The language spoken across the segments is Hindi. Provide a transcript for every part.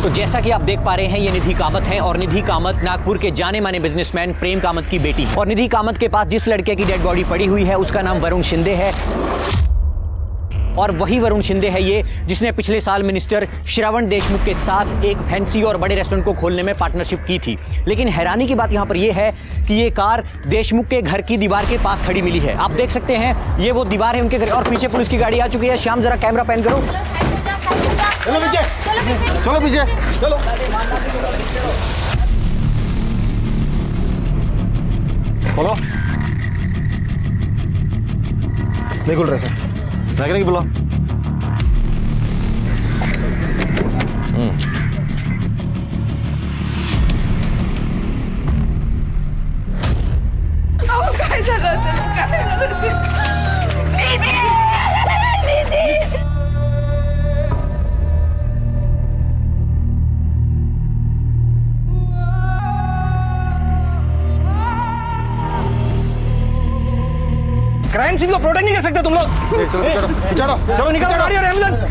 तो जैसा कि आप देख पा रहे हैं ये निधि कामत हैं और निधि कामत नागपुर के जाने माने बिजनेसमैन प्रेम कामत की बेटी है। और निधि कामत के पास जिस लड़के की डेड बॉडी पड़ी हुई है उसका नाम वरुण शिंदे है और वही वरुण शिंदे है ये जिसने पिछले साल मिनिस्टर श्रवण देशमुख के साथ एक फैंसी और बड़े रेस्टोरेंट को खोलने में पार्टनरशिप की थी। लेकिन हैरानी की बात यहाँ पर यह है कि ये कार देशमुख के घर की दीवार के पास खड़ी मिली है। आप देख सकते हैं ये वो दीवार है उनके घर और पीछे पुलिस की गाड़ी आ चुकी है। श्याम जरा कैमरा पैन करो। चलो पीछे, चलो पीछे, चलो। बोलो नहीं खुल रहा सर। मैकेनिक बोलो। काय झालं असेल, काय झालं असेल? दीदी! दीदी! क्राइम सीन को प्रोटेक्ट नहीं कर सकते तुम लोग। चलो चलो निकलो गाड़ी और एम्बुलेंस।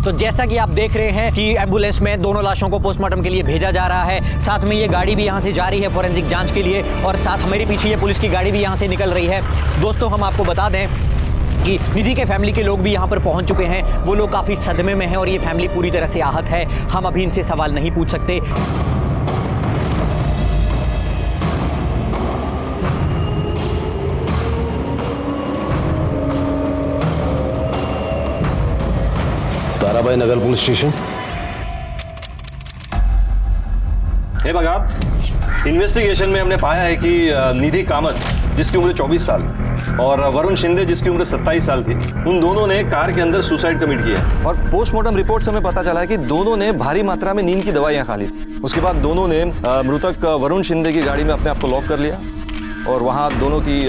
तो जैसा कि आप देख रहे हैं कि एम्बुलेंस में दोनों लाशों को पोस्टमार्टम के लिए भेजा जा रहा है। साथ में ये गाड़ी भी यहाँ से जा रही है फॉरेंसिक जांच के लिए और साथ हमारे पीछे ये पुलिस की गाड़ी भी यहाँ से निकल रही है। दोस्तों हम आपको बता दें कि निधि के फैमिली के लोग भी यहाँ पर पहुँच चुके हैं। वो लोग काफ़ी सदमे में हैं और ये फैमिली पूरी तरह से आहत है। हम अभी इनसे सवाल नहीं पूछ सकते। ताराबाई नगर पुलिस स्टेशन। हे बघा, इन्वेस्टिगेशन में हमने पाया है कि निधि कामत जिसकी उम्र 24 साल और वरुण शिंदे जिसकी उम्र 27 साल थी, उन दोनों ने कार के अंदर सुसाइड कमिट किया है। और पोस्टमार्टम रिपोर्ट से हमें पता चला है कि दोनों ने भारी मात्रा में नींद की दवाइयां खा ली। उसके बाद दोनों ने मृतक वरुण शिंदे की गाड़ी में अपने आप को लॉक कर लिया और वहां दोनों की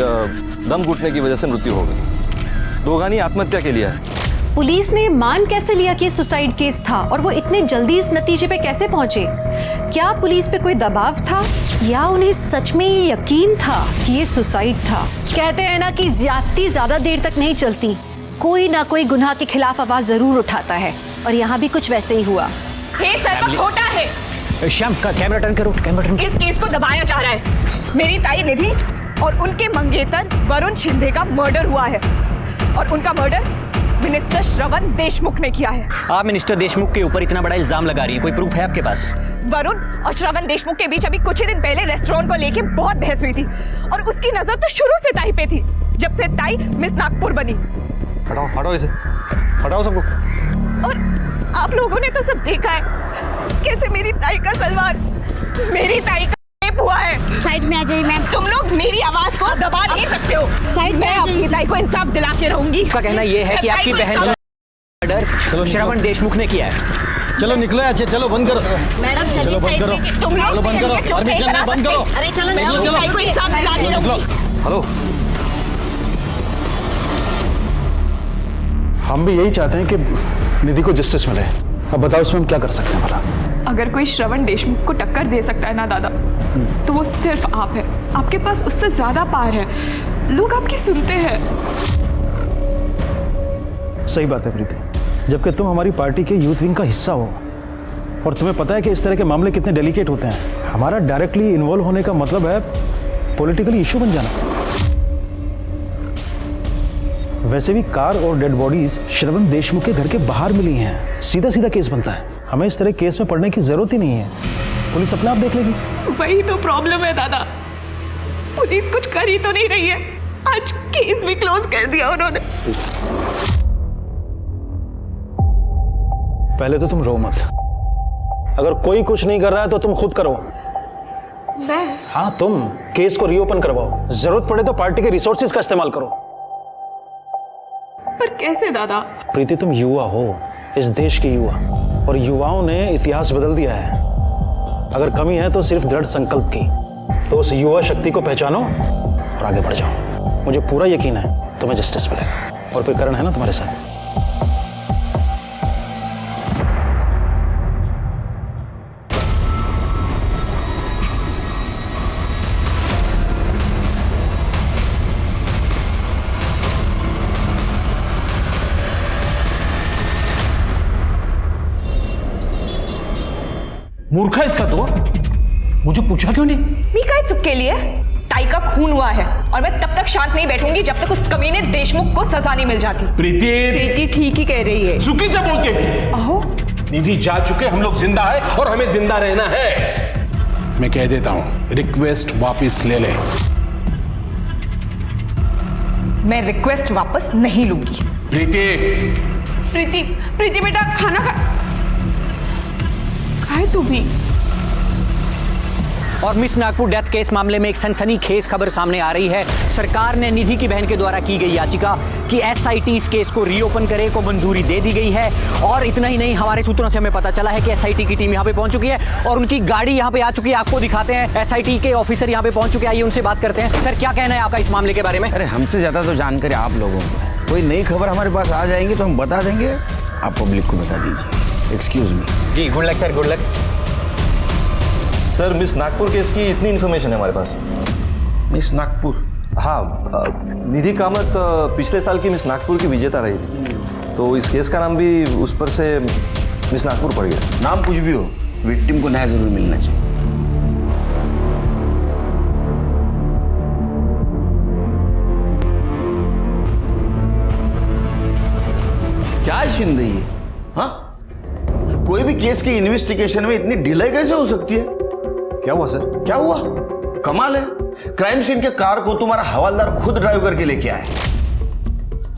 दम घुटने की वजह से मृत्यु हो गई। दोगानी आत्महत्या के लिए है। पुलिस ने मान कैसे लिया कि सुसाइड केस था और वो इतने जल्दी इस नतीजे पे कैसे पहुंचे? क्या पुलिस पे कोई दबाव था या उन्हें सच में ये यकीन था कि ये सुसाइड था? कहते हैं ना कि ज्यादती ज्यादा देर तक नहीं चलती, कोई ना कोई गुनाह के खिलाफ आवाज जरूर उठाता है और यहाँ भी कुछ वैसे ही हुआ। हे सर खोटा है। श्याम का कैमरा टर्न करो, कैमरा टर्न। इस केस को दबाया जा रहा है। मेरी ताई निधि और उनके मंगेतर वरुण शिंदे का मर्डर हुआ है और उनका मर्डर मिनिस्टर श्रवण देशमुख ने किया है। आप मिनिस्टर देशमुख के ऊपर इतना बड़ा इल्जाम लगा रही हैं, कोई प्रूफ है आपके पास? वरुण और श्रवण देशमुख के बीच अभी कुछ ही दिन पहले रेस्टोरेंट को लेके बहुत बहस हुई थी और उसकी नजर तो शुरू से ताई पे थी, जब से ताई मिस नागपुर बनी। हटाओ हटाओ इसे, हटाओ सबको। और आप लोगों ने तो सब देखा है कैसे मेरी ताई का सलवार मेरी ताई का रेप हुआ है। साइड में आ जाइए मैम। तुम लोग मेरी आवाज को दबा नहीं सकते हो। साइड में मैं आ जाइए। अपनी ताई को इंसाफ दिला के रहूंगी। का कहना यह है कि आपकी बहन का मर्डर श्रवण देशमुख ने किया है। चलो निकलो अच्छे, चलो बंद करो। मैडम चलो बंद करो, तुम लोग चलो बंद करो। परमिशन नहीं, बंद करो। अरे चलो मैं अपनी ताई को इंसाफ दिला के रहूंगी। हेलो, हम भी यही चाहते हैं कि निधि को जस्टिस मिले। अब बताओ इसमें हम क्या कर सकते हैं भला? अगर कोई श्रवण देशमुख को टक्कर दे सकता है ना दादा, तो वो सिर्फ आप है। आपके पास उससे ज्यादा पावर है, लोग आपकी सुनते हैं। सही बात है प्रीति, जबकि तुम हमारी पार्टी के यूथ विंग का हिस्सा हो और तुम्हें पता है कि इस तरह के मामले कितने डेलिकेट होते हैं। हमारा डायरेक्टली इन्वॉल्व होने का मतलब है पॉलिटिकली इशू बन जाना। वैसे भी कार और डेड बॉडीज श्रवण देशमुख के घर के बाहर मिली हैं, सीधा सीधा केस बनता है। हमें इस तरह केस में पड़ने की जरूरत ही नहीं है, पुलिस अपने आप देख लेगी। वही तो प्रॉब्लम है दादा, पुलिस कुछ कर ही तो नहीं रही है। आज केस भी क्लोज कर दिया उन्होंने। पहले तो तुम रो मत, अगर कोई कुछ नहीं कर रहा है तो तुम खुद करो। मैं? हाँ तुम केस को रीओपन करवाओ, जरूरत पड़े तो पार्टी के रिसोर्सेज का इस्तेमाल करो। पर कैसे दादा? प्रीति तुम युवा हो, इस देश की युवा, और युवाओं ने इतिहास बदल दिया है। अगर कमी है तो सिर्फ दृढ़ संकल्प की। तो उस युवा शक्ति को पहचानो और आगे बढ़ जाओ। मुझे पूरा यकीन है तुम्हें जस्टिस मिलेगा। और फिर करण है ना तुम्हारे साथ। मूर्ख है इसका तो। मुझे पूछा क्यों नहीं? मी काय चुक के लिए ताई का खून हुआ है और मैं तब तक शांत नहीं बैठूंगी जब तक उस कमीने देशमुख को सजा नहीं मिल जाती। प्रीति ठीक ही कह रही है। चुकी से बोलती है। अहो निधि जा चुके, हम लोग जिंदा है और हमें जिंदा रहना है। मैं कह देता हूं, रिक्वेस्ट वापस ले ले। मैं रिक्वेस्ट वापस नहीं लूंगी। प्रीति प्रीति बेटा खाना खाए तू भी। और मिस नागपुर डेथ केस मामले में एक सनसनीखेज खबर सामने आ रही है। सरकार ने निधि की बहन के द्वारा की गई याचिका कि एसआईटी इस केस को रीओपन करे को मंजूरी दे दी गई है। और इतना ही नहीं, हमारे सूत्रों से हमें पता चला है कि एसआईटी की टीम यहाँ पे पहुंच चुकी है और उनकी गाड़ी यहाँ पे आ चुकी है। आपको दिखाते हैं, एसआईटी के ऑफिसर यहाँ पे पहुंच चुके हैं। आइए उनसे बात करते हैं। सर, क्या कहना है आपका इस मामले के बारे में? अरे हमसे ज़्यादा तो जानकारी आप लोगों को है। कोई नई खबर हमारे पास आ जाएंगी तो हम बता देंगे, आप पब्लिक को बता दीजिए। Excuse me. जी, good luck sir, good luck. Sir, miss Nagpur case की इतनी इन्फॉर्मेशन है हमारे पास। मिस नागपुर? हाँ, निधि कामत पिछले साल की मिस नागपुर की विजेता रही थी, तो इस केस का नाम भी उस पर से मिस नागपुर पड़ गया। नाम कुछ भी हो, विक्टिम को न्याय जरूर मिलना चाहिए। क्या है शिंदे ये? हाँ, कोई भी केस की इन्वेस्टिगेशन में इतनी डिले कैसे हो सकती है? क्या हुआ सर? क्या हुआ? कमाल है, क्राइम सीन के कार को तुम्हारा हवालदार खुद ड्राइव करके लेके आया।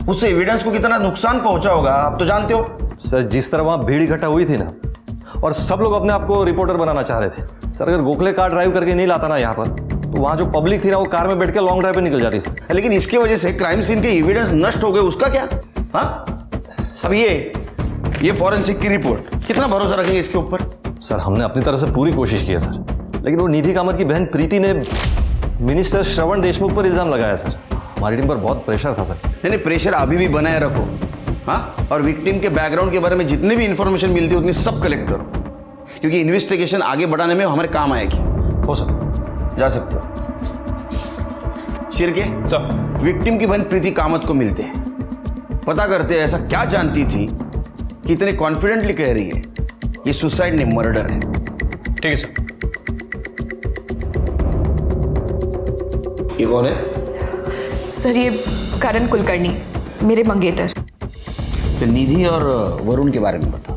उससे एविडेंस को कितना नुकसान पहुंचा होगा आप तो जानते हो। सर, जिस तरह वहां भीड़ इकट्ठा हुई थी ना, और सब लोग अपने आप को रिपोर्टर बनाना चाह रहे थे। सर, अगर गोखले कार ड्राइव करके नहीं लाता ना यहाँ पर, तो वहां जो पब्लिक थी ना, वो कार में बैठ के लॉन्ग ड्राइव पे निकल जाती सर। लेकिन इसकी वजह से क्राइम सीन के एविडेंस नष्ट हो गए, उसका क्या? हाँ, अब ये फॉरेंसिक की रिपोर्ट, कितना भरोसा रखेंगे इसके ऊपर? सर, हमने अपनी तरफ से पूरी कोशिश की है सर, लेकिन वो निधि कामत की बहन प्रीति ने मिनिस्टर श्रवण देशमुख पर इल्जाम लगाया सर। हमारी टीम पर बहुत प्रेशर था सर। नहीं, प्रेशर अभी भी बनाए रखो। हाँ, और विक्टिम के बैकग्राउंड के बारे में जितनी भी इंफॉर्मेशन मिलती है उतनी सब कलेक्ट करो, क्योंकि इन्वेस्टिगेशन आगे बढ़ाने में हमारे काम आएगी। हो सर, जा सकते हो। शिरके सर, विक्टिम की बहन प्रीति कामत को मिलते हैं, पता करते हैं ऐसा क्या जानती थी कि इतने कॉन्फिडेंटली कह रही है ये सुसाइड नहीं मर्डर है। ठीक है सर। ये कौन है? सर, ये करण कुलकर्णी, मेरे मंगेतर। तो निधि और वरुण के बारे में बताओ।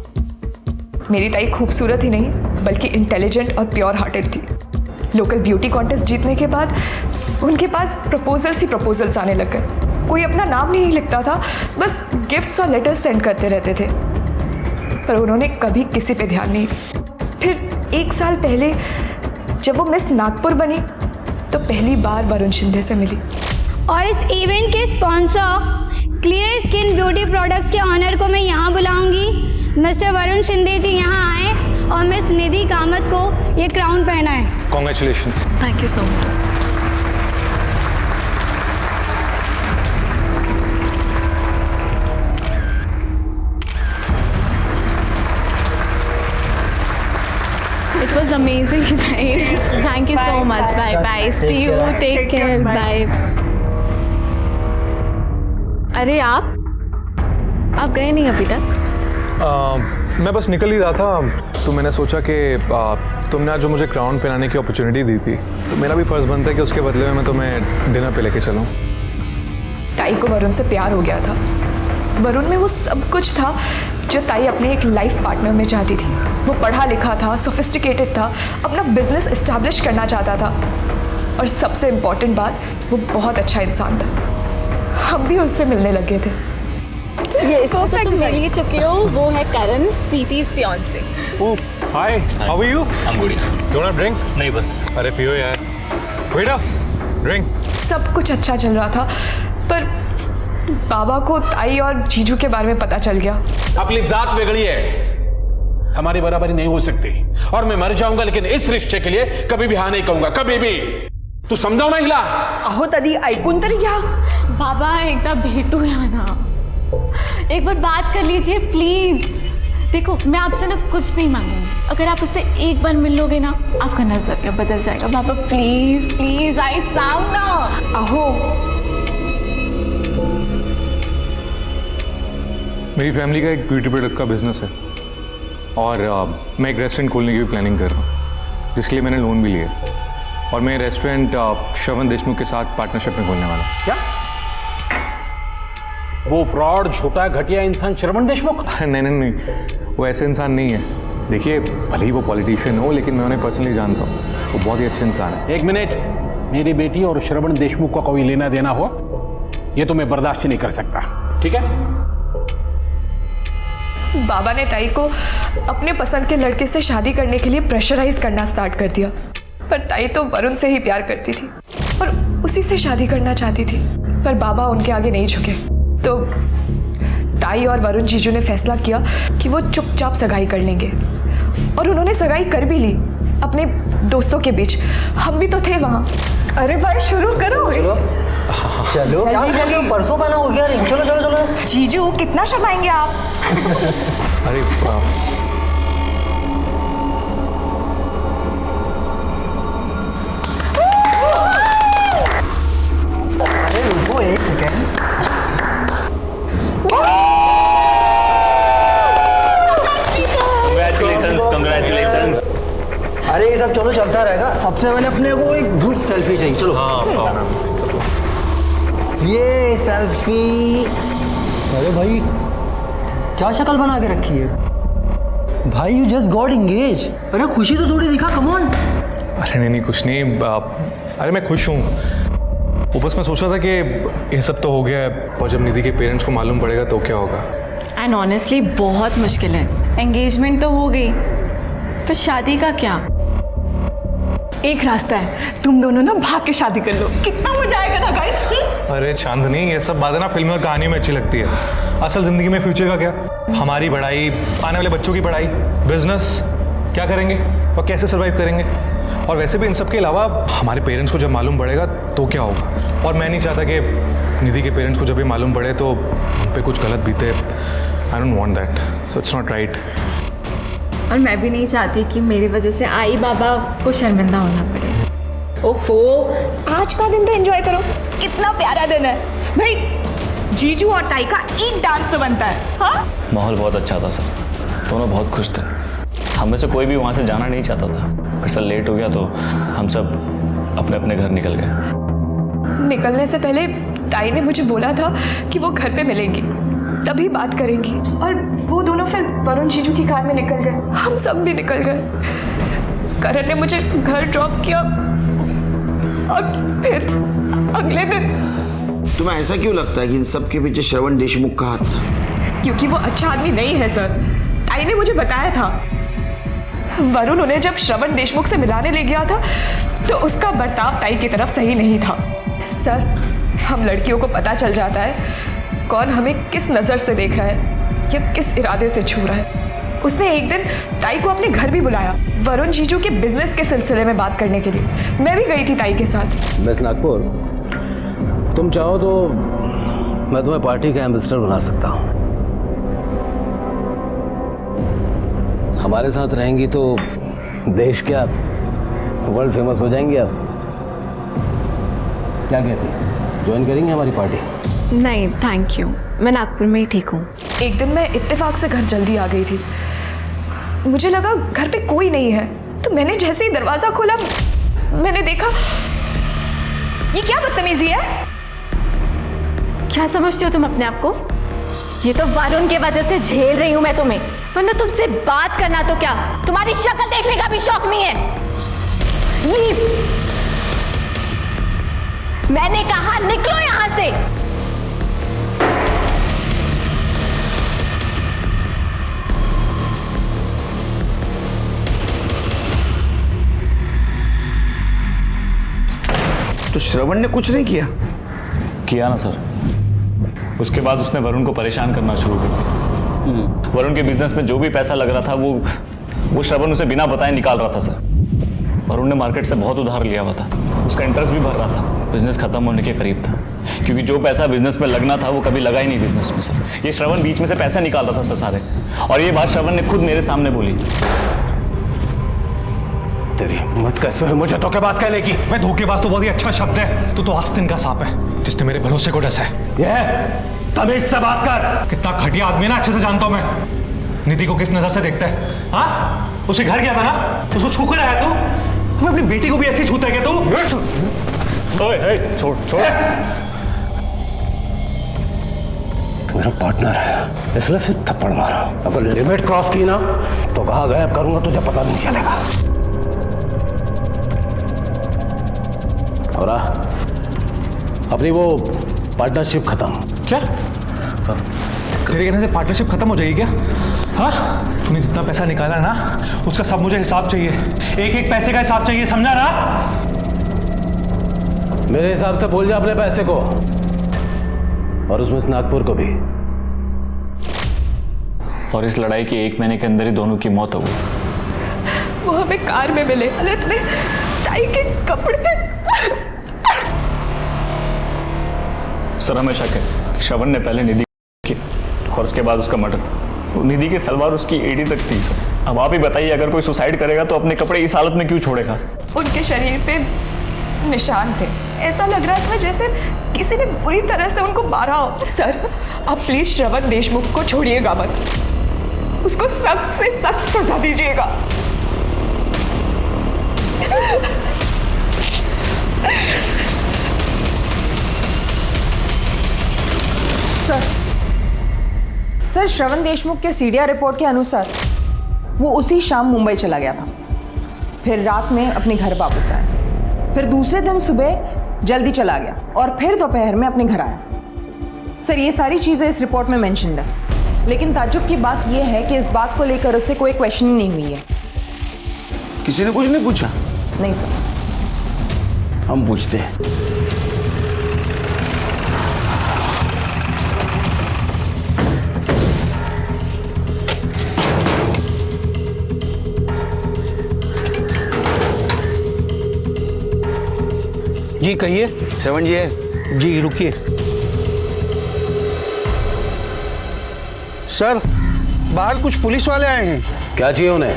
मेरी ताई खूबसूरत ही नहीं बल्कि इंटेलिजेंट और प्योर हार्टेड थी। लोकल ब्यूटी कॉन्टेस्ट जीतने के बाद उनके पास प्रपोजल्स आने लग गए। कोई अपना नाम नहीं लिखता था, बस गिफ्ट्स और लेटर्स सेंड करते रहते थे, पर उन्होंने कभी किसी पे ध्यान नहीं। फिर 1 साल पहले जब वो मिस नागपुर बनी तो पहली बार वरुण शिंदे से मिली। और इस इवेंट के sponsor clear skin beauty products के ऑनर को मैं यहाँ बुलाऊंगी। मिस्टर वरुण शिंदे जी यहाँ आए और मिस निधि कामत को ये क्राउन पहनाए। Congratulations. Thank you so much. It was amazing night. Thank you so much. Bye bye. See you. Take care. Bye. अरे आप गए नहीं अभी तक? मैं बस निकल ही रहा था, तो मैंने सोचा कि तुमने आज जो मुझे क्राउन पहनाने की अपॉर्चुनिटी दी थी, तो मेरा भी फर्ज बनता है कि उसके बदले में मैं तुम्हें डिनर पे लेके चलूं। ताई को वरुण से प्यार हो गया था। वरुण में वो सब कुछ था जो ताई अपने एक लाइफ पार्टनर में चाहती थी। वो पढ़ा लिखा था, सोफिस्टिकेटेड था, अपना बिजनेस एस्टैब्लिश करना चाहता था, और सबसे इम्पोर्टेंट बात, वो बहुत अच्छा इंसान था। हम भी उससे मिलने लगे थे। ये इसको तो तुम मिल ही चुके हो। वो है Karan, Preeti's fiancé। Oh, hi, how are you? I am good. Don't have drink? नहीं, बस। अरे पियो यार। Waiter, drink. सब कुछ अच्छा चल रहा था, पर बाबा को ताई और जीजू के बारे में पता चल गया। अपनी जात बिगड़ी है, हमारी बराबरी नहीं हो सकती, और मैं मर जाऊंगा लेकिन इस रिश्ते के लिए कभी भी हाँ नहीं कहूंगा, कभी भी। तू समजाव ना हिला। अहो दादी, ऐकून तरी घ्या। बाबा एकदा भेटूया ना, एक बार बात कर लीजिए प्लीज। देखो, मैं आपसे ना कुछ नहीं मांगूंगी, अगर आप उससे एक बार मिल लोगे ना, आपका नजरिया बदल जाएगा। बाबा प्लीज प्लीज, आई साउंड ना। अहो, मेरी फैमिली का एक ब्यूटी प्रोडक्ट का बिजनेस है, और मैं एक रेस्टोरेंट खोलने की भी प्लानिंग कर रहा हूँ, जिसके लिए मैंने लोन भी लिया। और मैं रेस्टोरेंट श्रवण देशमुख के साथ पार्टनरशिप में खोलने वाला हूँ। क्या वो फ्रॉड, झूठा, घटिया इंसान श्रवण देशमुख? नहीं नहीं नहीं, वो ऐसे इंसान नहीं है। देखिए, भले ही वो पॉलिटिशियन हो, लेकिन मैं उन्हें पर्सनली जानता हूँ। वो बहुत ही अच्छे इंसान है। एक मिनट, मेरी बेटी और श्रवण देशमुख का कोई लेना देना हो, ये तो मैं बर्दाश्त नहीं कर सकता, ठीक है? बाबा ने ताई को अपने पसंद के लड़के से शादी करने के लिए प्रेशराइज करना स्टार्ट कर दिया। पर ताई तो वरुण से ही प्यार करती थी और उसी से शादी करना चाहती थी, पर बाबा उनके आगे नहीं झुके। तो ताई और वरुण जीजू ने फैसला किया कि वो चुपचाप सगाई कर लेंगे, और उन्होंने सगाई कर भी ली अपने दोस्तों के बीच। हम भी तो थे वहाँ। अरे भाई शुरू करो। चलो जल्दी, परसों बना हो गया रिंग। चलो चलो चलो। जीजू कितना शर्माएंगे आप? अरे रुको एक सेकेंड। Congratulations. अरे ये सब चलो चलता रहेगा। सबसे पहले अपने को एक ग्रुप सेल्फी चाहिए। चलो। ये सेल्फी। अरे भाई क्या शक्ल बना के रखी है भाई? You just got engage. अरे खुशी तो थोड़ी दिखा, कम ऑन। अरे नहीं नहीं, कुछ नहीं। अरे मैं खुश हूँ। वो बस मैं सोच रहा था कि ये सब तो हो गया है, और जब निधि के पेरेंट्स को मालूम पड़ेगा तो क्या होगा। एंड ऑनेस्टली बहुत मुश्किल है। एंगेजमेंट तो हो गई, पर शादी का क्या? एक रास्ता है, तुम दोनों ना भाग के शादी कर लो। कितना मजा आएगा ना गाइस। अरे चांदनी, ये सब बातें ना फिल्म और कहानी में अच्छी लगती है। असल जिंदगी में फ्यूचर का क्या? हमारी पढ़ाई, आने वाले बच्चों की पढ़ाई, बिजनेस, क्या करेंगे और कैसे सर्वाइव करेंगे। और वैसे भी इन सब के अलावा हमारे पेरेंट्स को जब मालूम पड़ेगा तो क्या होगा। और मैं नहीं चाहता कि निधि के पेरेंट्स को जब ये मालूम पड़े तो उन पे कुछ गलत बीते। I don't want that, so it's not right. और मैं भी नहीं चाहती कि मेरी वजह से आई बाबा को शर्मिंदा होना पड़े। ओफो, आज का दिन तो एंजॉय करो। कितना प्यारा दिन है भाई। जीजू और ताई का एक डांस तो बनता है। हाँ, माहौल बहुत अच्छा था सर, दोनों बहुत खुश थे। हम में से कोई भी वहाँ से जाना नहीं चाहता था, पर सर लेट हो गया तो हम सब अपने अपने घर निकल गए। निकलने से पहले ताई ने मुझे बोला था कि वो घर पे मिलेंगी, तभी बात करेंगी। और वो दोनों फिर वरुण जीजू की कार में निकल गए। हम सब भी निकल गए। करण ने मुझे घर ड्रॉप किया और फिर अगले दिन। तुम्हें ऐसा क्यों लगता है कि इन सब के पीछे श्रवण देशमुख का हाथ था? क्योंकि वो अच्छा आदमी नहीं है सर। ताई ने मुझे बताया था। वरुण उन्हें जब श्रवण देशमुख से मिलाने ले गया था तो उसका बर्ताव ताई की तरफ सही नहीं था। सर, हम लड़कियों को पता चल जाता है कौन हमें किस नजर से देख रहा है या किस इरादे से छू रहा है। उसने एक दिन ताई को अपने घर भी बुलाया, वरुण जीजू के बिजनेस के सिलसिले में बात करने के लिए। मैं भी गई थी ताई के साथ। मिस नागपुर, तुम चाहो तो मैं तुम्हें पार्टी का एम्बेसडर बना सकता हूँ। हमारे साथ रहेंगी तो देश क्या वर्ल्ड फेमस हो जाएंगे। आप क्या कहती, ज्वाइन करेंगे हमारी पार्टी? नहीं थैंक यू, मैं नागपुर में ही ठीक हूँ। एक दिन मैं इत्तेफाक से घर जल्दी आ गई थी। मुझे लगा घर पे कोई नहीं है, तो मैंने जैसे ही दरवाजा खोला मैंने देखा ये क्या बदतमीजी है। क्या समझती हो तुम अपने आप को? ये तो वरुण की वजह से झेल रही हूं मैं तुम्हें, वरना तुमसे बात करना तो क्या, तुम्हारी शक्ल देखने का भी शौक नहीं है। लीव। मैंने कहा निकलो यहां से। तो श्रवण ने कुछ नहीं किया ना सर। उसके बाद उसने वरुण को परेशान करना शुरू कर दिया। वरुण के बिजनेस में जो भी पैसा लग रहा था वो श्रवण उसे बिना बताए निकाल रहा था सर। वरुण ने मार्केट से बहुत उधार लिया हुआ था, उसका इंटरेस्ट भी भर रहा था। बिजनेस खत्म होने के करीब था, क्योंकि जो पैसा बिजनेस में लगना था वो कभी लगा ही नहीं बिजनेस में सर। ये श्रवण बीच में से पैसे निकाल रहा था सर सारे, और ये बात श्रवण ने खुद मेरे सामने बोली। तेरी हिम्मत कैसे है मुझे धोखेबाज कहने की? मैं धोखेबाज तो बहुत ही अच्छा शब्द है। तो आस्तीन का सांप है जिसने मेरे भरोसे को डसा है। ये तमीज से बात कर। कितना घटिया आदमी ना, अच्छे से जानता हूं मैं। निधि को किस नजर से देखता है? हाँ, उसे घर गया था ना, उसको छू कर आया तू अपनी बेटी को भी ऐसे छूता है क्या तू? ओए, छोड़ छोड़। मेरा पार्टनर है इसलिए सिर्फ थप्पड़ मारा। अगर लिमिट क्रॉस की ना तो कहाँ गायब करूंगा तुझे पता नहीं चलेगा। और अपनी वो पार्टनरशिप खत्म। क्या? तेरे कहने से पार्टनरशिप खत्म हो जाएगी क्या? हाँ, तूने जितना पैसा निकाला ना उसका सब मुझे हिसाब चाहिए, एक एक पैसे का हिसाब चाहिए, समझा ना? मेरे हिसाब से भूल जा अपने पैसे को और उसमें से नागपुर को भी। और इस लड़ाई के 1 महीने के अंदर ही दोनों की मौत हो गई। वो हमें कार में मिले, हालत में टाई के कपड़े। सर हमें शक है कि श्रवण ने पहले निधि किया और उसके बाद उसका मर्डर। निधि की सलवार उसकी एड़ी तक थी सर। अब आप ही बताइए, अगर कोई सुसाइड करेगा तो अपने कपड़े इस हालत में क्यों छोड़ेगा? उनके शरीर पे निशान थे, ऐसा लग रहा था जैसे किसी ने बुरी तरह से उनको मारा हो। सर आप प्लीज श्रवण देशमुख को छोड़िएगा मत, उसको सख्त से सख्त सजा दीजिएगा। सर श्रवण देशमुख के सीडीआर रिपोर्ट के अनुसार वो उसी शाम मुंबई चला गया था, फिर रात में अपने घर वापस आया, फिर दूसरे दिन सुबह जल्दी चला गया और फिर दोपहर में अपने घर आया। सर ये सारी चीज़ें इस रिपोर्ट में मेंशन्ड है, लेकिन ताज्जुब की बात यह है कि इस बात को लेकर उसे कोई क्वेश्चनिंग नहीं हुई है। किसी ने कुछ नहीं पूछा? नहीं सर। हम पूछते हैं। जी कहिए। श्रवण जी है? जी रुकिए। सर बाहर कुछ पुलिस वाले आए हैं। क्या चाहिए उन्हें?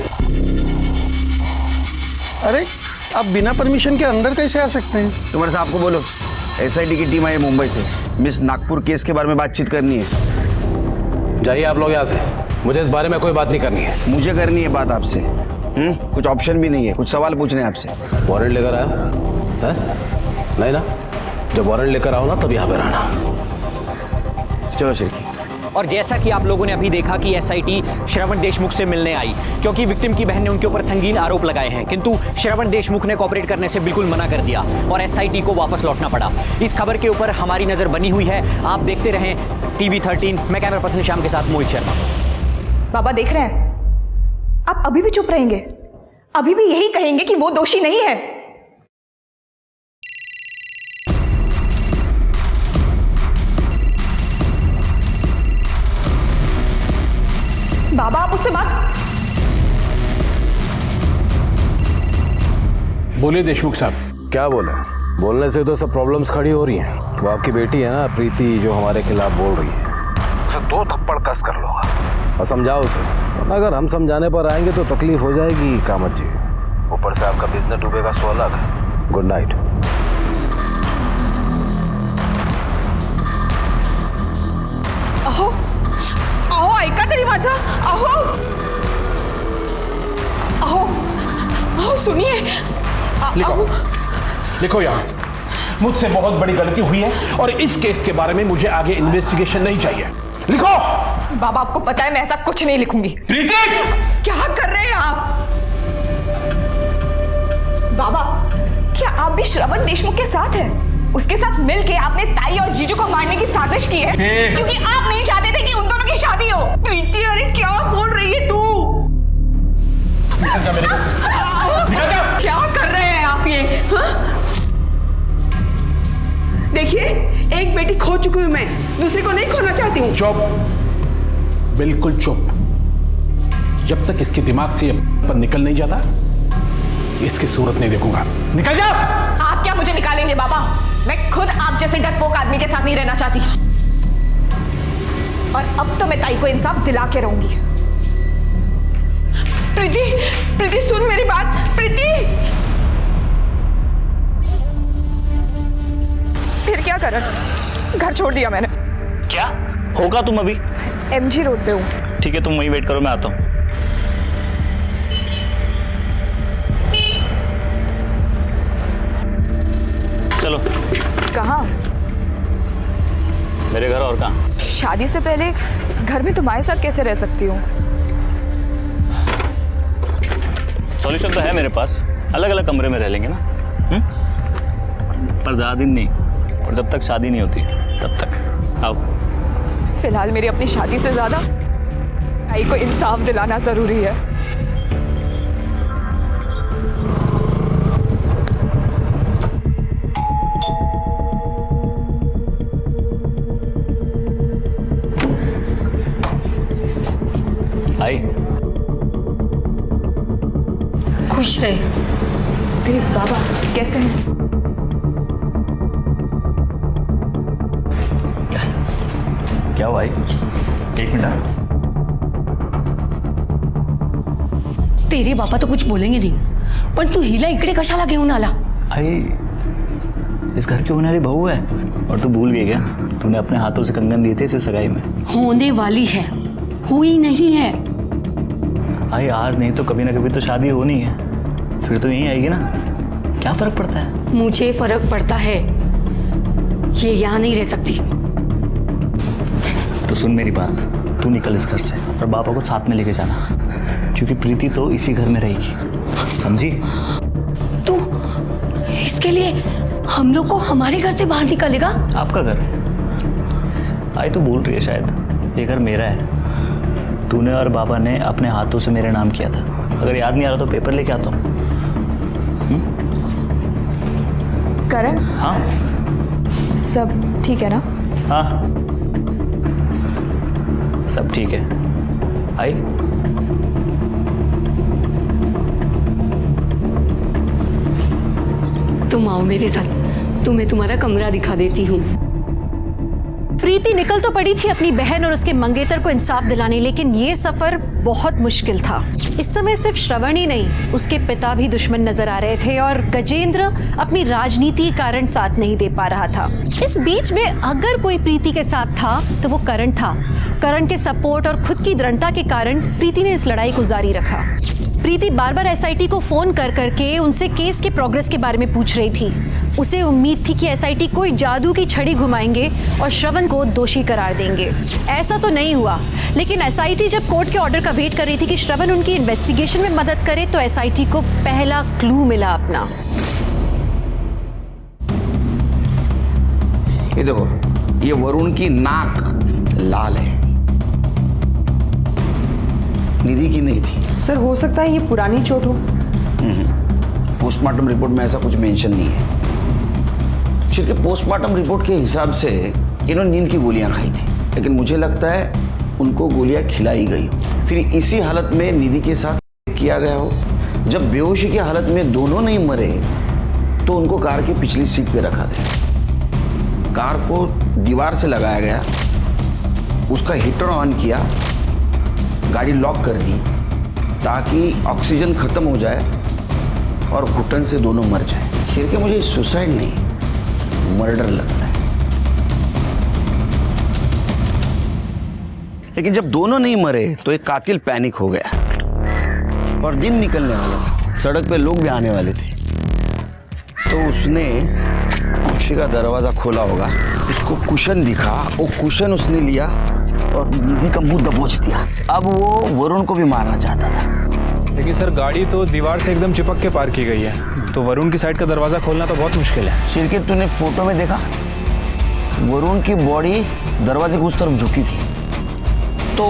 अरे आप बिना परमिशन के अंदर कैसे आ सकते हैं? तुम्हारे साहब को बोलो, एसआईटी की टीम आई है मुंबई से, मिस नागपुर केस के बारे में बातचीत करनी है। जाइए आप लोग यहाँ से, मुझे इस बारे में कोई बात नहीं करनी है। मुझे करनी है बात आपसे। कुछ ऑप्शन भी नहीं है, कुछ सवाल पूछने हैं आपसे। वारंट लेकर आया है? नहीं ना, जब वारंट लेकर आओ ना तब यहाँ पर आना। चलो शिरकी। और जैसा कि आप लोगों ने अभी देखा कि एसआईटी श्रवण देशमुख से मिलने आई क्योंकि विक्टिम की बहन ने उनके ऊपर संगीन आरोप लगाए हैं, किंतु श्रवण देशमुख ने कोऑपरेट करने से बिल्कुल मना कर दिया और एसआईटी को वापस लौटना पड़ा। इस खबर के ऊपर हमारी नजर बनी हुई है, आप देखते रहें टीवी 13। मैं कैमरा पर्सन श्याम के साथ मोहित शर्मा। बाबा देख रहे हैं, आप अभी भी चुप रहेंगे? अभी भी यही कहेंगे कि वो दोषी नहीं है? बाबा आप उससे बात। बोलिए देशमुख साहब। क्या बोले? बोलने से तो सब प्रॉब्लम्स खड़ी हो रही हैं। वो आपकी बेटी है ना प्रीति, जो हमारे खिलाफ बोल रही है, उसे 2 थप्पड़ कस कर लो और समझाओ उसे, वरना अगर हम समझाने पर आएंगे तो तकलीफ हो जाएगी कामत जी। ऊपर से आपका बिजनेस डूबेगा 100 लाख। Good night. अहो अहो ऐका तरी माझं। अहो अहो अहो सुनिए। लिखो लिखो यहाँ, मुझसे बहुत बड़ी गलती हुई है और इस केस के बारे में मुझे आगे इन्वेस्टिगेशन नहीं चाहिए। लिखो। बाबा आपको पता है मैं ऐसा कुछ नहीं लिखूंगी। प्रीति क्या कर रहे हैं आप? बाबा क्या आप भी श्रवण देशमुख के साथ हैं? उसके साथ मिलके आपने ताई और जीजू को मारने की साजिश की है क्योंकि आप नहीं चाहते थे कि उन दोनों की शादी हो। प्रीति अरे क्या बोल रही है तू? निकल जा मेरे घर से। निकल जा। क्या कर रहे हैं आप ये? देखिए एक बेटी खो चुकी हूं मैं, दूसरी को नहीं खोना चाहती हूँ। चुप, बिल्कुल चुप। जब तक इसके दिमाग से ये पर निकल नहीं जाता इसकी सूरत नहीं देखूंगा। निकल जा। आप क्या मुझे निकालेंगे बाबा? मैं खुद आप जैसे डरपोक आदमी के साथ नहीं रहना चाहती और अब तो मैं ताई को इंसाफ दिला के रहूंगी। प्रीति प्रीति सुन मेरी बात। प्रीति फिर क्या करा? घर छोड़ दिया मैंने। क्या होगा? तुम अभी एमजी रोड पे हूँ। ठीक है, तुम वहीं वेट करो, मैं आता हूँ। चलो। कहाँ? मेरे घर, और कहाँ? शादी से पहले घर में तुम्हारे साथ कैसे रह सकती हूँ? सॉल्यूशन तो है मेरे पास, अलग अलग कमरे में रह लेंगे ना। पर ज़्यादा दिन नहीं, और जब तक शादी नहीं होती तब तक। आओ। फिलहाल मेरी अपनी शादी से ज्यादा भाई को इंसाफ दिलाना जरूरी है। आई। खुश रहे। अरे बाबा कैसे हैं? क्या हुआ? एक मिनट। तेरे बाबा तो कुछ बोलेंगे नहीं, पण तू हिला इकडे कशाला घेऊन आला? आई, इस घर की होने वाली बहू है, और तू भूल गई क्या? तूने अपने हाथों से कंगन दिए थे इसे सगाई में। होने वाली है, हुई नहीं है। आई, आज नहीं तो कभी ना कभी तो शादी होनी है, फिर तो यहीं आएगी ना। क्या फर्क पड़ता है? मुझे फर्क पड़ता है, ये यहाँ नहीं रह सकती। तो सुन मेरी बात, तू निकल इस घर से, और पापा को साथ में लेके जाना, क्योंकि प्रीति तो इसी घर में रहेगी, समझी? तू इसके लिए हम लोग को हमारे घर से बाहर निकालेगा? आपका घर? आई, तो भूल रही है शायद, ये घर मेरा है। तूने और बाबा ने अपने हाथों से मेरे नाम किया था। अगर याद नहीं आ रहा तो पेपर लेके आता हूँ। करण? हाँ। सब ठीक है ना? हाँ, सब ठीक है। आई, तुम आओ मेरे साथ, तुम्हें तुम्हारा कमरा दिखा देती हूँ। प्रीति निकल तो पड़ी थी अपनी बहन और उसके मंगेतर को इंसाफ दिलाने, लेकिन ये सफर बहुत मुश्किल था। इस समय सिर्फ श्रवण ही नहीं, उसके पिता भी दुश्मन नजर आ रहे थे, और गजेंद्र अपनी राजनीति के कारण साथ नहीं दे पा रहा था। इस बीच में अगर कोई प्रीति के साथ था तो वो करण था। करण के सपोर्ट और खुद की दृढ़ता के कारण प्रीति ने इस लड़ाई को जारी रखा। प्रीति बार बार एसआईटी को फोन कर करके उनसे केस के प्रोग्रेस के बारे में पूछ रही थी। उसे उम्मीद थी कि एसआईटी कोई जादू की छड़ी घुमाएंगे और श्रवण को दोषी करार देंगे। ऐसा तो नहीं हुआ, लेकिन एसआईटी जब कोर्ट के ऑर्डर का वेट कर रही थी कि श्रवण उनकी इन्वेस्टिगेशन में मदद करे, तो एसआईटी को पहला क्लू मिला अपना। ये देखो, ये वरुण की नाक लाल है, निधि की नहीं थी। सर हो सकता है ये पुरानी चोट हो। पोस्टमार्टम रिपोर्ट में ऐसा कुछ मेंशन नहीं है। सिर्फ पोस्टमार्टम रिपोर्ट के हिसाब से इन्होंने नींद की गोलियां खाई थी, लेकिन मुझे लगता है उनको गोलियां खिलाई गई हो, फिर इसी हालत में निधि के साथ किया गया हो। जब बेहोशी की हालत में दोनों नहीं मरे तो उनको कार की पिछली सीट पे रखा था। कार को दीवार से लगाया गया, उसका हीटर ऑन किया, गाड़ी लॉक कर दी ताकि ऑक्सीजन खत्म हो जाए और घुटन से दोनों मर जाए। सिर के मुझे सुसाइड नहीं, मर्डर लगता है। लेकिन जब दोनों नहीं मरे तो एक कातिल पैनिक हो गया और दिन निकलने वाला था, सड़क पे लोग भी आने वाले थे, तो उसने कुर्सी का दरवाजा खोला होगा, उसको कुशन दिखा, वो कुशन उसने लिया और निधि का मुंह दबोच दिया। अब वो वरुण को भी मारना चाहता था। लेकिन सर गाड़ी तो दीवार से एकदम चिपक के पार की गई है, तो वरुण की साइड का दरवाजा खोलना तो बहुत मुश्किल है। शिरके, तूने फोटो में देखा वरुण की बॉडी दरवाजे की उस तरफ झुकी थी, तो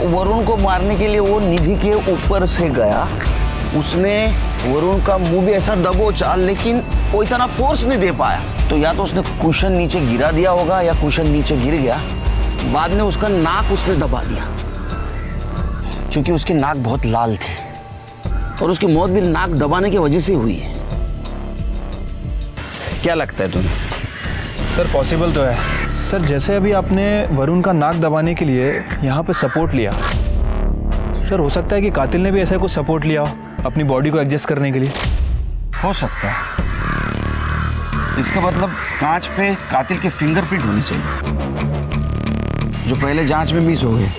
वरुण को मारने के लिए वो निधि के ऊपर से गया, उसने वरुण का मुंह भी ऐसा दबोचा, लेकिन वो इतना फोर्स नहीं दे पाया। तो या तो उसने कुशन नीचे गिरा दिया होगा या कुशन नीचे गिर गया। बाद में उसका नाक उसने दबा दिया, क्योंकि उसकी नाक बहुत लाल थी और उसकी मौत भी नाक दबाने की वजह से हुई है। क्या लगता है तुम्हें? सर पॉसिबल तो है सर, जैसे अभी आपने वरुण का नाक दबाने के लिए यहाँ पे सपोर्ट लिया, सर हो सकता है कि कातिल ने भी ऐसा कुछ सपोर्ट लिया हो अपनी बॉडी को एडजस्ट करने के लिए। हो सकता है। इसका मतलब कांच पे कातिल के फिंगरप्रिंट होनी चाहिए, जो पहले जांच में मिस हो गए।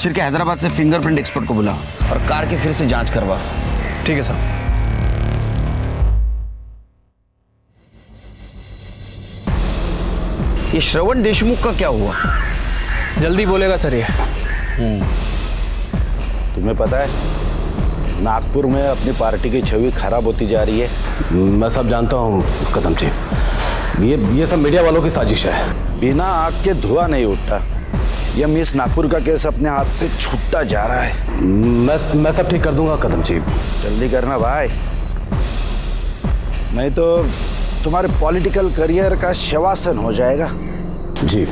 शिरके हैदराबाद से फिंगरप्रिंट एक्सपर्ट को बुला और कार की फिर से जांच करवा। ठीक है सर। ये श्रवण देशमुख का क्या हुआ? जल्दी बोलेगा सर ये। तुम्हें पता है नागपुर में अपनी पार्टी की छवि खराब होती जा रही है। मैं सब जानता हूँ कदम जी, ये सब मीडिया वालों की साजिश है। बिना आग के धुआं नहीं उठता। यह मिस नागपुर का केस अपने हाथ से छूटता जा रहा है। मैं सब ठीक कर दूंगा कदम जी। जल्दी करना भाई, नहीं तो तुम्हारे पॉलिटिकल करियर का शवासन हो जाएगा। जी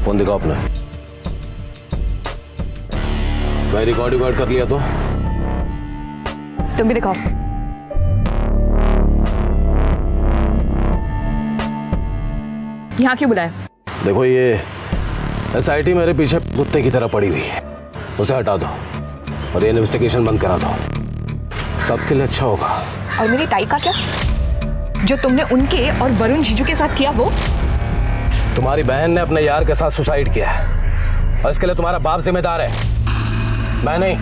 फोन दिखाओ अपना। मैं रिकॉर्ड कर लिया तो तुम भी दिखाओ। यहाँ क्यों बुलाया? देखो ये SIT मेरे पीछे कुत्ते की तरह पड़ी हुई है, उसे हटा दो और ये इन्वेस्टिगेशन बंद करा दो, सबके लिए अच्छा होगा। और मेरी ताई का क्या? जो तुमने उनके और वरुण जीजू के साथ किया वो? तुम्हारी बहन ने अपने यार के साथ सुसाइड किया है और इसके लिए तुम्हारा बाप जिम्मेदार है, मैं नहीं।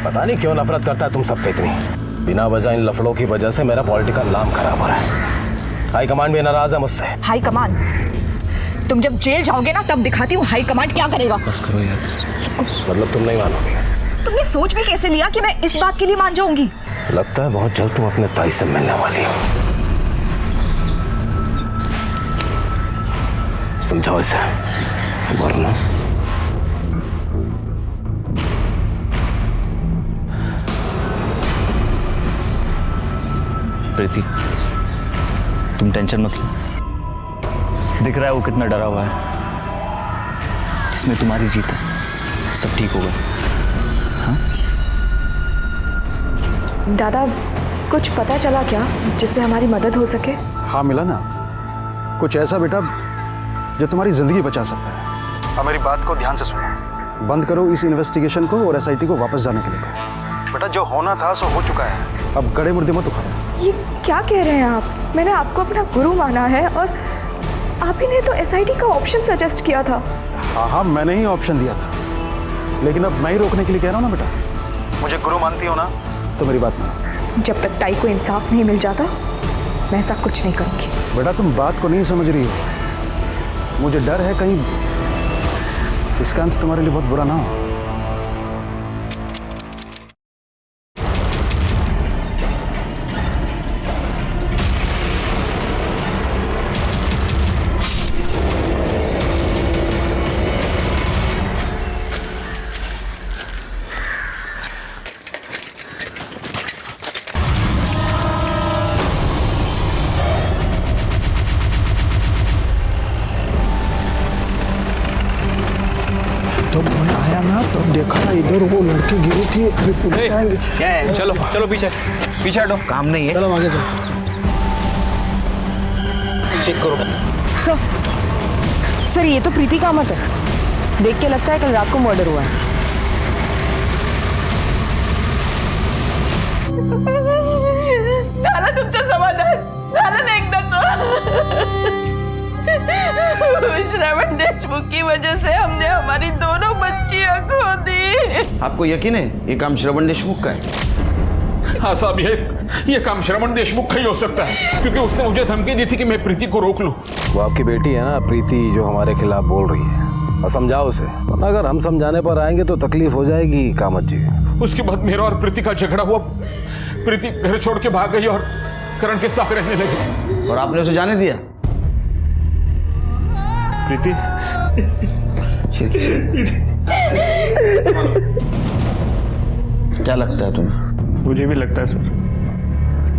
पता नहीं क्यों नफरत करता है तुम सबसे इतनी। बिना वजह इन लफड़ों की वजह से मेरा पॉलिटिकल नाम खराब हो रहा है। हाई कमांड भी नाराज है मुझसे। High command? तुम जब जेल जाओगे ना तब दिखाती हूँ हाई कमांड क्या करेगा। बस करो यार। मतलब तुम नहीं मानोगे? तुमने सोच भी कैसे लिया कि मैं इस बात के लिए मान जाऊंगी? लगता है बहुत जल्द तुम अपने ताई से मिलने वाली हो। समझाओ इसे, वरना प्रीति तुम टेंशन मत लो, दिख रहा है वो कितना डरा हुआ है। इसमें तुम्हारी जीत है, सब ठीक होगा। हाँ? दादा कुछ पता चला क्या जिससे हमारी मदद हो सके? हाँ मिला ना, कुछ ऐसा बेटा जो तुम्हारी जिंदगी बचा सकता है। अब मेरी बात को ध्यान से सुनो, बंद करो इस इन्वेस्टिगेशन को और SIT को वापस जाने के लिए कहो। बेटा जो होना था सो हो चुका है, अब गड़े मुर्दे मत उखाड़ो। ये क्या कह रहे हैं आप? मैंने आपको अपना गुरु माना है और आप ही ने तो SIT का ऑप्शन सजेस्ट किया था। हाँ मैंने ही ऑप्शन दिया था, लेकिन अब मैं ही रोकने के लिए कह रहा हूँ ना बेटा। मुझे गुरु मानती हो ना, तो मेरी बात मानो। जब तक ताई को इंसाफ नहीं मिल जाता मैं ऐसा कुछ नहीं करूंगी। बेटा तुम बात को नहीं समझ रही हो, मुझे डर है कहीं इसका अंत तुम्हारे लिए बहुत बुरा ना हो। तब मैं आया ना तब देखा इधर वो लड़की गिरी थी। अभी पुलिस आएंगे। क्या है? चलो चलो पीछे पीछे हटो, काम नहीं है। चलो आगे चलो। चेक करो। सर ये तो प्रीति कामत है, देख के लगता है कल रात को मर्डर हुआ है। झालं तुमचं समाधान झालं ना एकदाच? श्रवण देशमुख की वजह से हमने हमारी दोनों बच्चियां खो दी। आपको यकीन है ये काम श्रवण देशमुख का है? हाँ साहब, ये काम श्रवण देशमुख का ही हो सकता है, क्योंकि उसने मुझे धमकी दी थी कि मैं प्रीति को रोक लूं। वो आपकी बेटी है ना प्रीति, जो हमारे खिलाफ बोल रही है, और समझाओ उसे, वरना अगर हम समझाने पर आएंगे तो तकलीफ हो जाएगी कामत जी। उसके बाद मेरा और प्रीति का झगड़ा हुआ, प्रीति घर छोड़ के भाग गई और करण के साथ रहने लगी। और आपने उसे जाने दिया? प्रीति क्या लगता है तुम्हें? मुझे भी लगता है सर,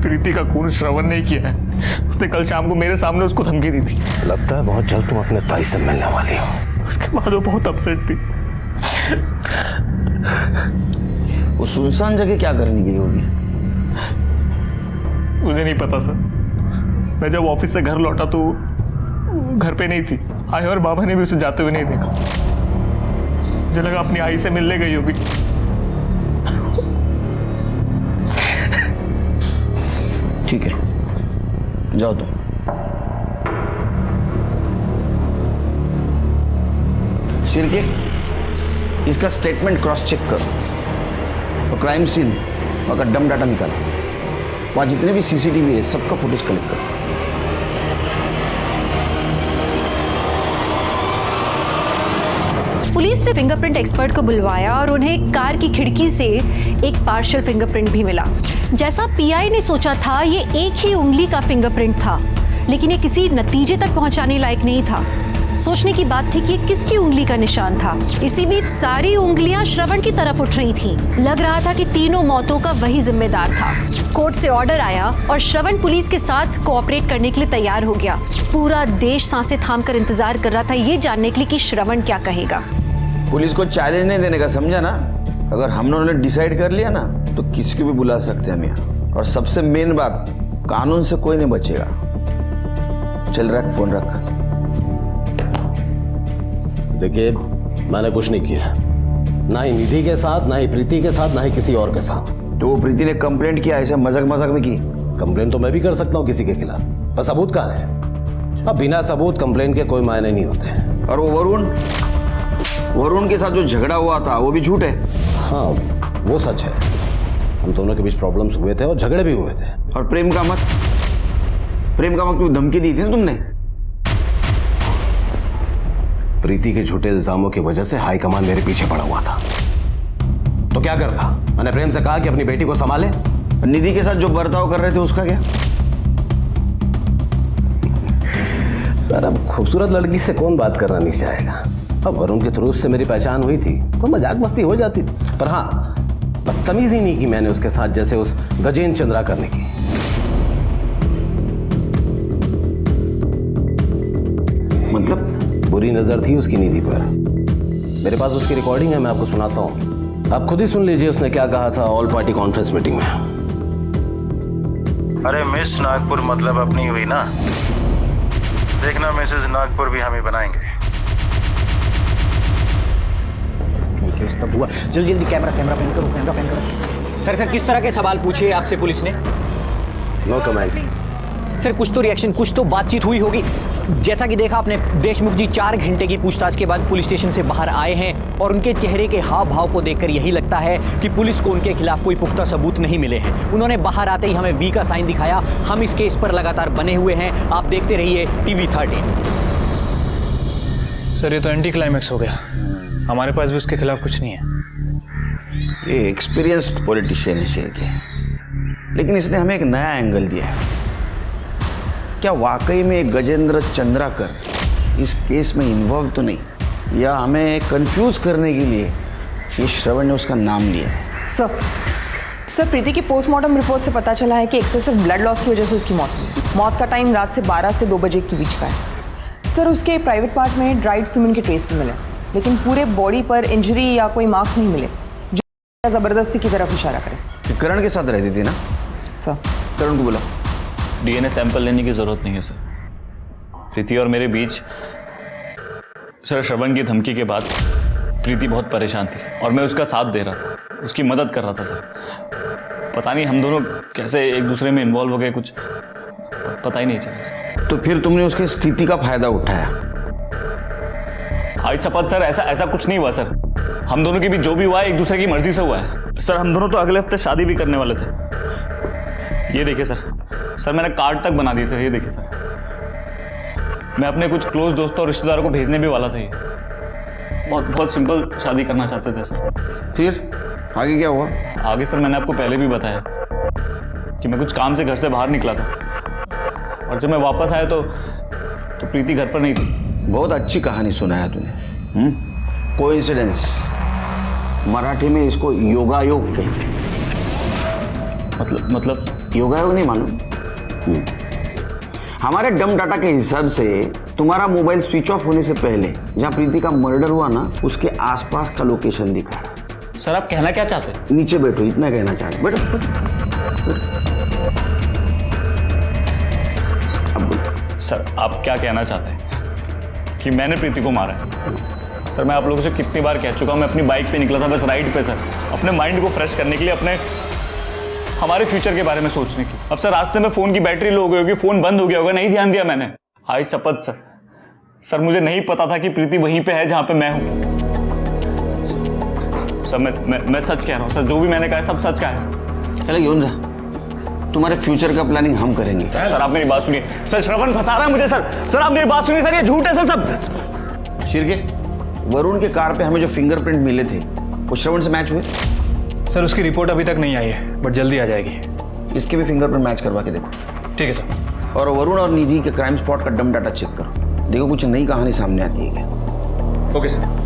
प्रीति का खून श्रवण नहीं किया है। उसने कल शाम को मेरे सामने उसको धमकी दी थी। लगता है बहुत जल्द तुम अपने ताई से मिलने वाली हो। उसके बाद वो बहुत अपसेट थी। वो सुनसान जगह क्या करने गई होगी? मुझे नहीं पता सर। मैं जब ऑफिस से घर लौटा तो घर पे नहीं थी। आय और बाबा ने भी उसे जाते हुए नहीं देखा। मुझे लगा अपनी आई से मिलने गई होगी। ठीक है, जाओ तुम। सिरके, इसका स्टेटमेंट क्रॉस चेक करो और क्राइम सीन का डम डाटा निकालो। वहां जितने भी सीसीटीवी है सबका फुटेज कलेक्ट करो। पुलिस ने फिंगरप्रिंट एक्सपर्ट को बुलवाया और उन्हें कार की खिड़की से एक पार्शियल फिंगरप्रिंट भी मिला। जैसा पीआई ने सोचा था, ये एक ही उंगली का फिंगरप्रिंट था, लेकिन ये किसी नतीजे तक पहुंचाने लायक नहीं था। सोचने की बात थी कि ये किसकी उंगली का निशान था। इसी बीच सारी उंगलियां श्रवण की तरफ उठ रही थीं। लग रहा था कि तीनों मौतों का वही जिम्मेदार था। कोर्ट से ऑर्डर आया और श्रवण पुलिस के साथ कोऑपरेट करने के लिए तैयार हो गया। पूरा देश सांसें थामकर इंतजार कर रहा था ये जानने के लिए कि श्रवण क्या कहेगा। पुलिस को चैलेंज नहीं देने का, समझा ना? अगर हम लोगों ने डिसाइड कर लिया ना तो किसी को भी बुला सकते हैं हम यहाँ। और सबसे मेन बात, कानून से कोई नहीं बचेगा। चल रख फोन रख। देखिए, मैंने कुछ नहीं किया, ना ही निधि के साथ, ना ही प्रीति के साथ, ना ही किसी और के साथ। तो वो प्रीति ने कंप्लेंट किया, ऐसे मजाक मजाक में की? कंप्लेंट तो मैं भी कर सकता हूँ किसी के खिलाफ, पर सबूत कहाँ है? अब बिना सबूत कंप्लेंट के कोई मायने नहीं होते। और वो वरुण के साथ जो झगड़ा हुआ था वो भी झूठ है? हाँ, वो सच है। हम दोनों के बीच प्रॉब्लम्स हुए थे और झगड़े भी हुए थे। और प्रेम का मत क्यों धमकी दी थी ना तुमने? प्रीति के झूठे इल्जामों की वजह से हाईकमान मेरे पीछे पड़ा हुआ था। तो क्या करता? मैंने प्रेम से कहा कि अपनी बेटी को संभाले। निधि के साथ जो बर्ताव कर रहे थे उसका क्या? सर, अब खूबसूरत लड़की से कौन बात करना नहीं चाहेगा? अब वरुण के थ्रू से मेरी पहचान हुई थी तो मजाक मस्ती हो जाती थी, पर हाँ, बदतमीजी नहीं की मैंने उसके साथ जैसे उस गजेंद्र चंद्रा करने की। मतलब? बुरी नजर थी उसकी निधि पर। मेरे पास उसकी रिकॉर्डिंग है, मैं आपको सुनाता हूँ। आप खुद ही सुन लीजिए उसने क्या कहा था ऑल पार्टी कॉन्फ्रेंस मीटिंग में। अरे मिस नागपुर मतलब अपनी हुई ना, देखना मिसेस नागपुर भी हम ही बनाएंगे। हुआ जल्दी जल्दी कैमरा पैन करो। सर किस तरह के सवाल पूछे आपसे पुलिस ने? No comments. सर कुछ तो रिएक्शन, कुछ तो बातचीत हुई होगी। जैसा कि देखा आपने, देशमुख जी 4 घंटे की पूछताछ के बाद पुलिस स्टेशन से बाहर आए हैं और उनके चेहरे के हाव भाव को देखकर यही लगता है कि पुलिस को उनके खिलाफ कोई पुख्ता सबूत नहीं मिले हैं। उन्होंने बाहर आते ही हमें वी का साइन दिखाया। हम इस केस पर लगातार बने हुए हैं। आप देखते रहिए TV13। सर, ये तो एंटी क्लाइमैक्स हो गया। हमारे पास भी उसके खिलाफ कुछ नहीं है। ये एक्सपीरियंस्ड पॉलिटिशियन है शेर के, लेकिन इसने हमें एक नया एंगल दिया है। क्या वाकई में गजेंद्र चंद्राकर इस केस में इन्वॉल्व तो नहीं, या हमें कंफ्यूज करने के लिए ये श्रवण ने उसका नाम लिया है? सर, प्रीति की पोस्टमार्टम रिपोर्ट से पता चला है कि एक्सेसिव ब्लड लॉस की वजह से उसकी मौत हुई। मौत का टाइम रात से 12 से 2 बजे के बीच का है। सर, उसके प्राइवेट पार्ट में ड्राइड सीमेंट के ट्रेस मिले, लेकिन पूरे बॉडी पर इंजरी या कोई मार्क्स नहीं मिले जो जबरदस्ती की तरफ इशारा करे। करण के साथ रहती थी ना? सर, करण को बुला। DNA सैंपल लेने की जरूरत नहीं है सर। प्रीति और मेरे बीच सर श्रवण की धमकी के बाद प्रीति बहुत परेशान थी और मैं उसका साथ दे रहा था, उसकी मदद कर रहा था सर। पता नहीं हम दोनों कैसे एक दूसरे में इन्वॉल्व हो गए, कुछ पता ही नहीं चला सर। तो फिर तुमने उसकी स्थिति का फायदा उठाया? आज शपथ सर, ऐसा कुछ नहीं हुआ सर। हम दोनों के बीच जो भी हुआ है एक दूसरे की मर्जी से हुआ है सर। हम दोनों तो अगले हफ्ते शादी भी करने वाले थे। ये देखिए सर, मैंने कार्ड तक बना दिए थे। ये देखिए सर, मैं अपने कुछ क्लोज दोस्तों और रिश्तेदारों को भेजने भी वाला था। ये बहुत सिंपल शादी करना चाहते थे सर। फिर आगे क्या हुआ? आगे सर मैंने आपको पहले भी बताया कि मैं कुछ काम से घर से बाहर निकला था और जब मैं वापस आया तो प्रीति घर पर नहीं थी। बहुत अच्छी कहानी सुनाया तूने। कोइंसिडेंस, मराठी में इसको योगायोग कहते हैं। मतलब योगायोग नहीं मालूम? हमारे डम डाटा के हिसाब से तुम्हारा मोबाइल स्विच ऑफ होने से पहले जहां प्रीति का मर्डर हुआ ना, उसके आसपास का लोकेशन दिखा रहा। सर आप कहना क्या चाहते हैं? नीचे बैठो, इतना कहना चाहते। बैठो। सर आप क्या कहना चाहते हैं? कि मैंने प्रीति को मारा है। सर मैं आप लोगों से कितनी बार कह चुका हूँ, मैं अपनी बाइक पे निकला था बस राइड पे सर, अपने माइंड को फ्रेश करने के लिए, अपने हमारे फ्यूचर के बारे में सोचने की। अब सर रास्ते में फोन की बैटरी लो गई होगी, फोन बंद हो गया होगा, नहीं ध्यान दिया मैंने। आई शपथ सर, सर मुझे नहीं पता था कि प्रीति वहीं पे है जहां पे मैं हूं। सर मैं सच कह रहा हूं सर, जो भी मैंने कहा है सब सच का है सर। चलो यूं जा, तुम्हारे फ्यूचर का प्लानिंग हम करेंगे। सर आप मेरी बात सुनिए सर, श्रवण फंसा रहा है मुझे सर। सर आप मेरी बात सुनिए सर, ये झूठ है सर सब। शिरके, वरुण के कार पे हमें जो फिंगरप्रिंट मिले थे वो श्रवण से मैच हुए? सर उसकी रिपोर्ट अभी तक नहीं आई है, बट जल्दी आ जाएगी। इसके भी फिंगरप्रिंट मैच करवा के देखो। ठीक है सर। और वरुण और निधि के क्राइम स्पॉट का डम डाटा चेक करो, देखो कुछ नई कहानी सामने आती है क्या। Okay sir.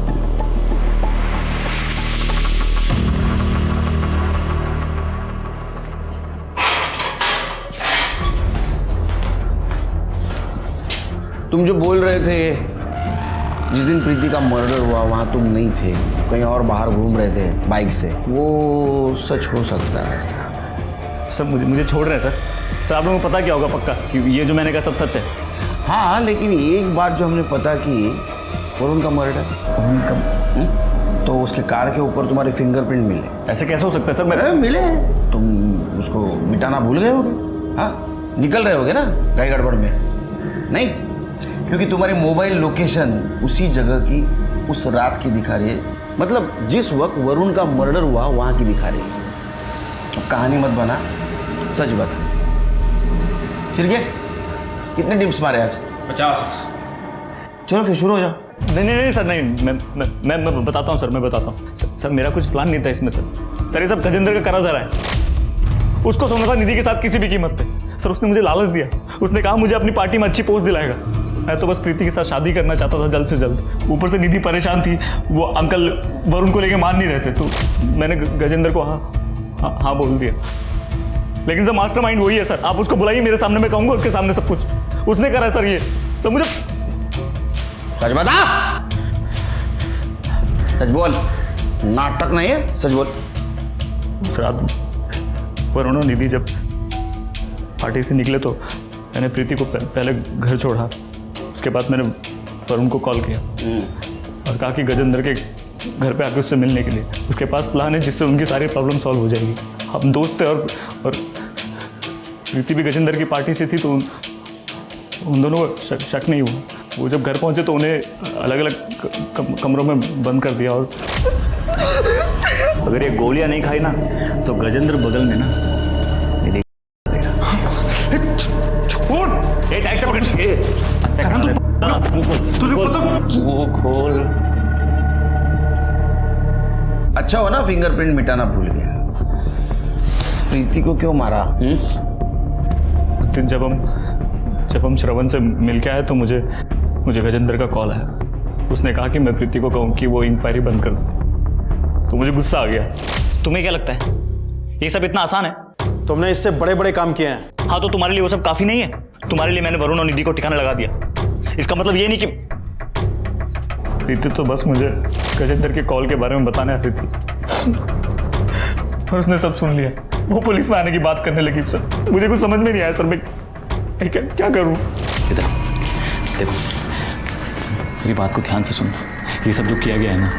तुम जो बोल रहे थे जिस दिन प्रीति का मर्डर हुआ वहां तुम नहीं थे, कहीं और बाहर घूम रहे थे बाइक से, वो सच हो सकता है? सर मुझे छोड़ रहे हैं सर। सर आप लोगों को पता क्या होगा पक्का कि ये जो मैंने कहा सब सच है? हाँ, लेकिन एक बात जो हमने पता की, वरुण का मर्डर, तो उसके कार के ऊपर तुम्हारे फिंगरप्रिंट मिले। ऐसे कैसे हो सकता है सर? मैं मिले, तुम उसको मिटाना भूल गए होगे। हाँ, निकल रहे होगे ना गाड़ी गड़बड़ में। नहीं, क्योंकि तुम्हारी मोबाइल लोकेशन उसी जगह की उस रात की दिखा रही है, मतलब जिस वक्त वरुण का मर्डर हुआ वहां की दिखा रही है। अब कहानी मत बना, सच बता। चिरके, कितने डिप्स मारे आज? 50। चलो फिर शुरू हो जाओ। नहीं सर, नहीं मैं बताता हूँ सर, मैं बताता हूँ सर, मेरा कुछ प्लान नहीं था इसमें सर। सर ये सब गजेंद्र का करा धरा है। उसको सोना था निधि के साथ किसी भी कीमत पे। सर उसने मुझे लालच दिया, उसने कहा मुझे अपनी पार्टी में अच्छी पोस्ट दिलाएगा। मैं तो बस प्रीति के साथ शादी करना चाहता था जल्द से जल्द। ऊपर से निधि परेशान थी, वो अंकल वरुण को लेके मान नहीं रहे थे, तो मैंने गजेंद्र को हाँ बोल दिया। लेकिन सर मास्टरमाइंड वही है सर, आप उसको बुलाइए मेरे सामने, मैं कहूंगा उसके सामने सब कुछ उसने करा है सर। ये सर मुझे सच बता, सच बोल, नाटक नहीं है, सच बोल। रात वरुण और निधि जब पार्टी से निकले तो मैंने प्रीति को पहले घर छोड़ा, उसके बाद मैंने वरुण को कॉल किया और कहा कि गजेंद्र के घर पे आके उससे मिलने के लिए। उसके पास प्लान है जिससे उनकी सारी प्रॉब्लम सॉल्व हो जाएगी। हम दोस्त थे और प्रीति भी गजेंद्र की पार्टी से थी, तो उन दोनों को शक नहीं हुआ। वो जब घर पहुंचे तो उन्हें अलग अलग कमरों में बंद कर दिया। और अगर ये गोलियां नहीं खाई ना तो गजेंद्र बगल में ना वो खोल। अच्छा हो ना फिंगरप्रिंट मिटाना भूल गया। प्रीति को क्यों मारा? उस दिन जब हम श्रवण से मिल के आए तो मुझे गजेंद्र का कॉल आया। उसने कहा कि मैं प्रीति को कहूँ कि वो इंक्वायरी बंद कर दे, तो मुझे गुस्सा आ गया। तुम्हें क्या लगता है ये सब इतना आसान है? तुमने इससे बड़े बड़े काम किए हैं। हाँ, तो तुम्हारे लिए वो सब काफी नहीं है? तुम्हारे लिए मैंने वरुण और निधि को ठिकाना लगा दिया। इसका मतलब ये नहीं कि प्रीति तो बस मुझे गजेंद्र के कॉल के बारे में बताने आती थी और उसने सब सुन लिया। वो पुलिस में आने की बात करने लगी। सर मुझे कुछ समझ में नहीं आया सर, मैं क्या करूं? देखो मेरी बात को ध्यान से सुनो। ये सब जो किया गया है ना,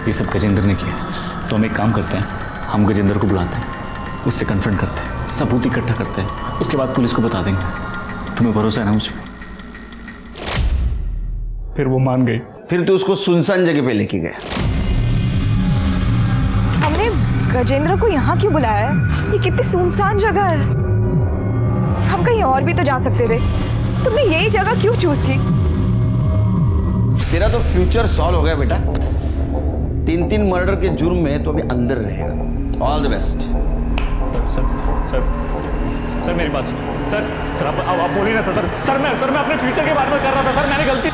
ये सब गजेंद्र ने किया। तो हम एक काम करते हैं, हम गजेंद्र को बुलाते हैं, उससे कन्फ्रंट करते हैं, सबूत इकट्ठा करते हैं, उसके बाद पुलिस को बता देंगे। तुम्हें भरोसा है ना मुझ पर? फिर वो मान गई। फिर तो उसको सुनसान जगह पे लेके गए। हमने गजेंद्र को यहाँ क्यों बुलाया है? ये कितनी सुनसान जगह है। हम कहीं और भी तो जा सकते थे, तुमने यही जगह क्यों चूज की? तेरा तो फ्यूचर सॉल्व हो गया बेटा। 3 मर्डर के जुर्म में तो अभी अंदर रहेगा। All the best. सर मेरी बात सुनो। सर आप बोलिए ना सर। सर मैं अपने फ्यूचर के बारे में कर रहा था सर, मैंने गलती